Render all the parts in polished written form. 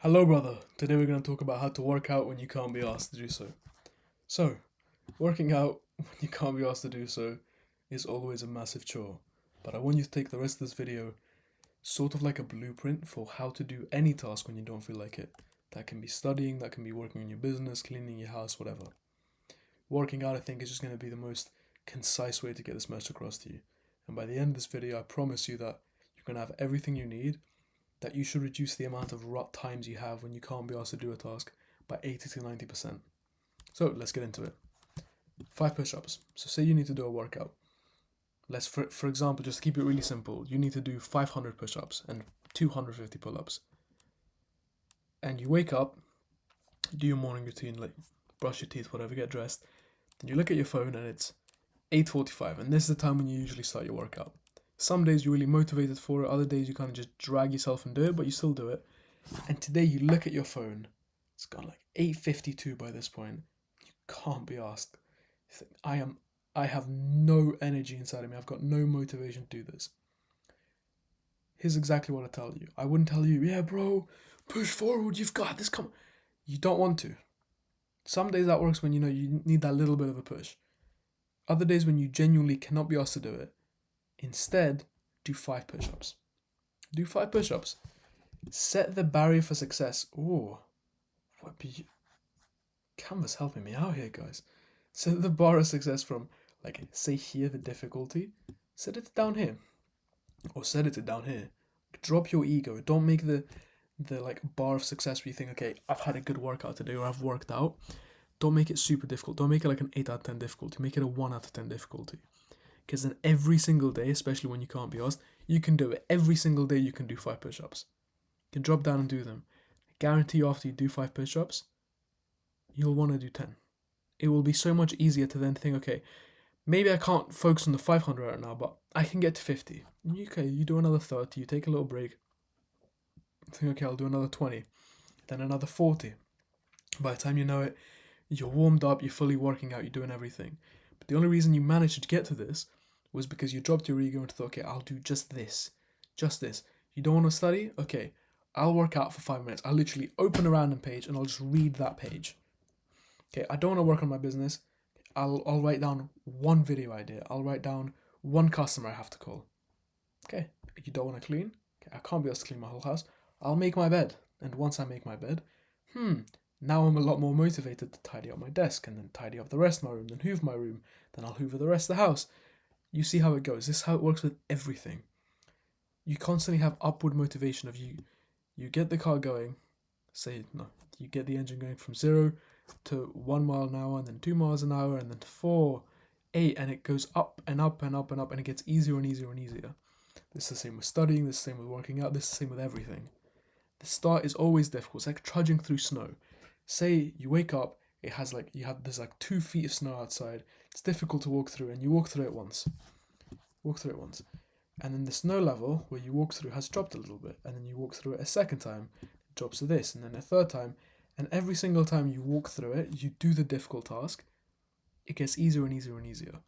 Hello, brother. Today we're going to talk about how to work out when you can't be asked to do so. So, working out when you can't be asked to do so is always a massive chore. But I want you to take the rest of this video sort of like a blueprint for how to do any task when you don't feel like it. That can be studying, that can be working on your business, cleaning your house, whatever. Working out, I think, is just going to be the most concise way to get this message across to you. And by the end of this video, I promise you that you're going to have everything you need, that you should reduce the amount of rut times you have when you can't be asked to do a task by 80 to 90%. So let's get into it. 5 push-ups. So say you need to do a workout. Let's, for example, just keep it really simple. You need to do 500 push-ups and 250 pull-ups. And you wake up, do your morning routine, like brush your teeth, whatever, get dressed. Then you look at your phone and it's 8:45, and this is the time when you usually start your workout. Some days you're really motivated for it, other days you kind of just drag yourself and do it, but you still do it. And today you look at your phone, it's gone like 8:52 by this point. You can't be asked. You think, I have no energy inside of me. I've got no motivation to do this. Here's exactly what I tell you. I wouldn't tell you, yeah, bro, push forward. You've got this. Come on. You don't want to. Some days that works when you know you need that little bit of a push. Other days when you genuinely cannot be asked to do it, instead, do 5 push-ups. Do 5 push-ups. Set the barrier for success. Oh, what be Canva's helping me out here, guys. Set the bar of success from, like, say here, the difficulty. Set it down here. Or set it to down here. Drop your ego. Don't make the like bar of success where you think, okay, I've had a good workout today or I've worked out. Don't make it super difficult. Don't make it like an 8 out of 10 difficulty. Make it a 1 out of 10 difficulty. Because then every single day, especially when you can't be asked, you can do it. Every single day you can do 5 push-ups. You can drop down and do them. I guarantee you after you do 5 push-ups, you'll want to do 10. It will be so much easier to then think, okay, maybe I can't focus on the 500 right now, but I can get to 50. Okay, you do another 30, you take a little break. Think, okay, I'll do another 20. Then another 40. By the time you know it, you're warmed up, you're fully working out, you're doing everything. But the only reason you managed to get to this was because you dropped your ego and thought, okay, I'll do just this. Just this. You don't want to study? Okay, I'll work out for 5 minutes. I'll literally open a random page and I'll just read that page. Okay, I don't want to work on my business. I'll write down one video idea. I'll write down one customer I have to call. Okay, you don't want to clean? Okay, I can't be asked to clean my whole house. I'll make my bed. And once I make my bed, now I'm a lot more motivated to tidy up my desk and then tidy up the rest of my room, then hoover my room, then I'll hoover the rest of the house. You see how it goes. This is how it works with everything. You constantly have upward motivation of you get the car going, you get the engine going from 0 to 1 mile an hour and then 2 miles an hour and then 4, 8, and it goes up and up and up and up and it gets easier and easier and easier. This is the same with studying, this is the same with working out, this is the same with everything. The start is always difficult. It's like trudging through snow. Say you wake up, there's 2 feet of snow outside. It's difficult to walk through, and you walk through it once. And then the snow level where you walk through has dropped a little bit, and then you walk through it a second time, it drops to this, and then a third time, and every single time you walk through it, you do the difficult task, it gets easier and easier and easier.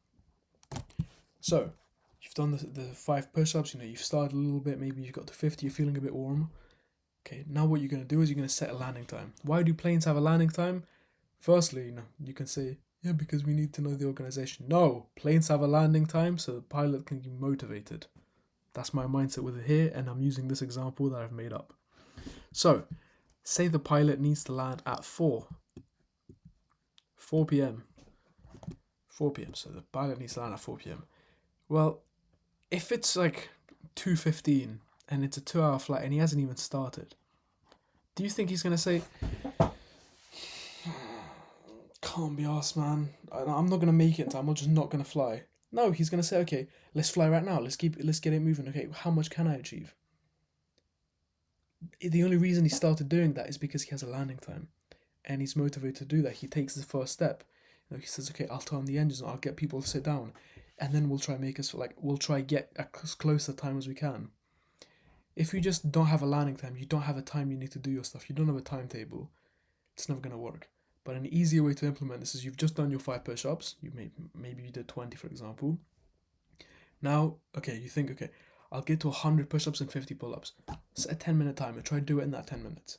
So, you've done the 5 push-ups, you've started a little bit, maybe you've got to 50, you're feeling a bit warm. Okay, now what you're going to do is you're going to set a landing time. Why do planes have a landing time? Firstly, you can say, yeah, because we need to know the organization. No, planes have a landing time so the pilot can be motivated. That's my mindset with it here, and I'm using this example that I've made up. So, say the pilot needs to land at 4 p.m. 4 p.m. So the pilot needs to land at 4 p.m. Well, if it's like 2:15 and it's a 2-hour flight and he hasn't even started, do you think he's going to say, can't be arsed, man, I'm not going to make it in time, I'm just not going to fly? No, he's going to say, okay, let's fly right now, let's get it moving. Okay, how much can I achieve? The only reason he started doing that is because he has a landing time and he's motivated to do that. He takes the first step. He says, okay, I'll turn the engines on, I'll get people to sit down, and then we'll try get as close a time as we can. If you just don't have a landing time, you don't have a time you need to do your stuff, you don't have a timetable, it's never going to work. But an easier way to implement this is you've just done your 5 push-ups, maybe you did 20, for example. Now, okay, you think, okay, I'll get to 100 push-ups and 50 pull-ups. Set a 10-minute timer, try to do it in that 10 minutes.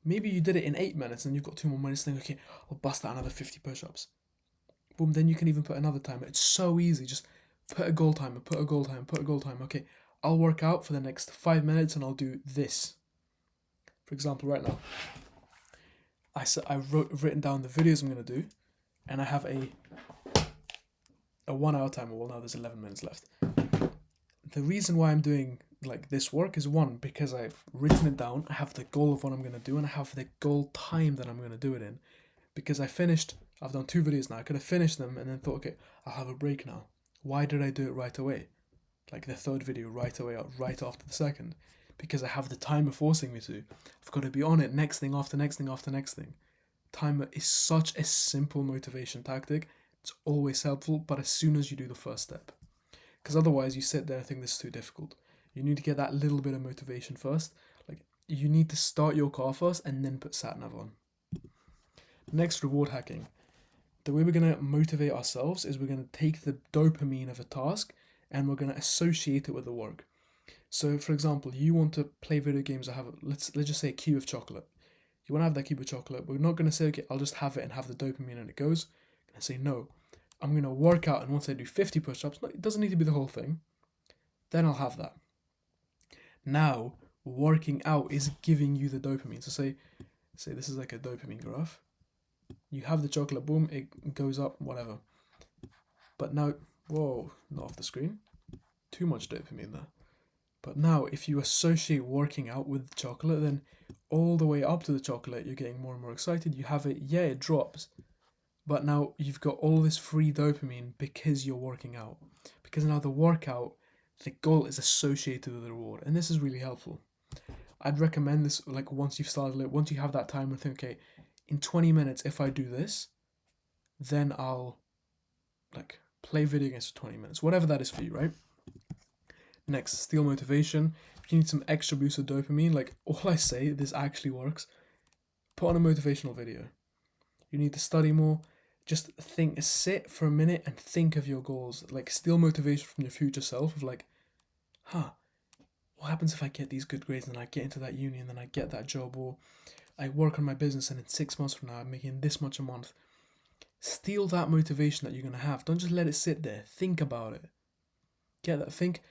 Maybe you did it in 8 minutes and you've got 2 more minutes, think, okay, I'll bust out another 50 push-ups. Boom, then you can even put another timer. It's so easy. Just put a goal timer, put a goal timer, put a goal timer. Okay, I'll work out for the next 5 minutes and I'll do this. For example, right now, I've written down the videos I'm going to do, and I have a 1 hour timer. Well, now there's 11 minutes left. The reason why I'm doing like this work is, one, because I've written it down, I have the goal of what I'm going to do, and I have the goal time that I'm going to do it in. Because I've done 2 videos now, I could have finished them and then thought, okay, I'll have a break now. Why did I do it right away? Like the 3rd video right away, right after the 2nd? Because I have the timer forcing me to. I've got to be on it, next thing after next thing after next thing. Timer is such a simple motivation tactic. It's always helpful, but as soon as you do the first step. Because otherwise you sit there and think this is too difficult. You need to get that little bit of motivation first. Like, you need to start your car first and then put sat-nav on. Next, reward hacking. The way we're going to motivate ourselves is we're going to take the dopamine of a task and we're going to associate it with the work. So, for example, you want to play video games or have, let's just say, a cube of chocolate. You want to have that cube of chocolate. We're not going to say, okay, I'll just have it and have the dopamine and it goes. We're going to say, no, I'm going to work out, and once I do 50 push-ups, it doesn't need to be the whole thing, then I'll have that. Now, working out is giving you the dopamine. So say this is like a dopamine graph. You have the chocolate, boom, it goes up, whatever. But now, whoa, not off the screen. Too much dopamine there. But now, if you associate working out with chocolate, then all the way up to the chocolate, you're getting more and more excited. You have it, yeah, it drops. But now you've got all this free dopamine because you're working out. Because now the workout, the goal is associated with the reward. And this is really helpful. I'd recommend this, like, once you've started it, once you have that timer, think, okay, in 20 minutes, if I do this, then I'll, like, play video games for 20 minutes. Whatever that is for you, right? Next, steal motivation. If you need some extra boost of dopamine, like, all I say, this actually works. Put on a motivational video. You need to study more. Just sit for a minute and think of your goals. Like, steal motivation from your future self of like, what happens if I get these good grades and I get into that uni and then I get that job, or I work on my business and in 6 months from now I'm making this much a month. Steal that motivation that you're going to have. Don't just let it sit there. Think about it. Get that. Think,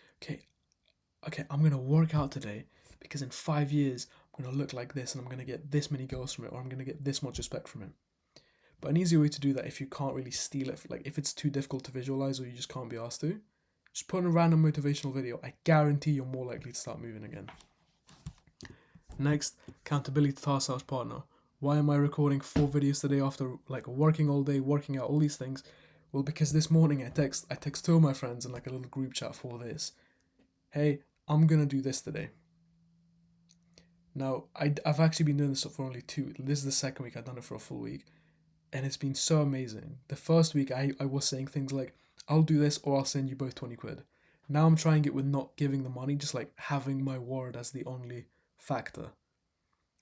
okay, I'm going to work out today because in 5 years I'm going to look like this and I'm going to get this many goals from it, or I'm going to get this much respect from it. But an easy way to do that, if you can't really steal it, like if it's too difficult to visualize or you just can't be asked to, just put in a random motivational video. I guarantee you're more likely to start moving again. Next, accountability to task house partner. Why am I recording 4 videos today after like working all day, working out, all these things? Well, because this morning I text 2 of my friends in like a little group chat for this. Hey, I'm gonna do this today. Now, I've actually been doing this for only 2. This is the 2nd week I've done it for a full week. And it's been so amazing. The first week I was saying things like, I'll do this or I'll send you both 20 quid. Now I'm trying it with not giving the money, just like having my word as the only factor.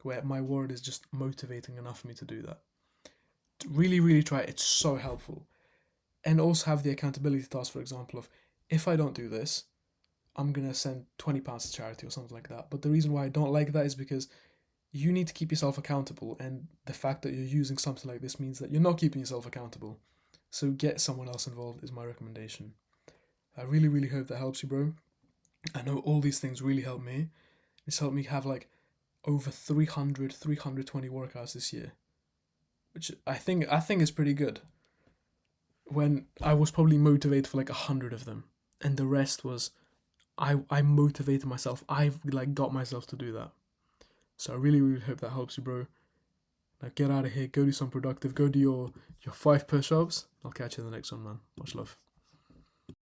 Where my word is just motivating enough for me to do that. Really, really try it. It's so helpful. And also have the accountability task, for example, of if I don't do this, I'm going to send £20 to charity or something like that. But the reason why I don't like that is because you need to keep yourself accountable, and the fact that you're using something like this means that you're not keeping yourself accountable. So get someone else involved is my recommendation. I really, really hope that helps you, bro. I know all these things really help me. It's helped me have like over 320 workouts this year, which I think is pretty good. When I was probably motivated for like 100 of them, and the rest was I motivated myself. I've like got myself to do that. So I really, really hope that helps you, bro. Now get out of here, go do some productive, go do your 5 push-ups. I'll catch you in the next one, man. Much love.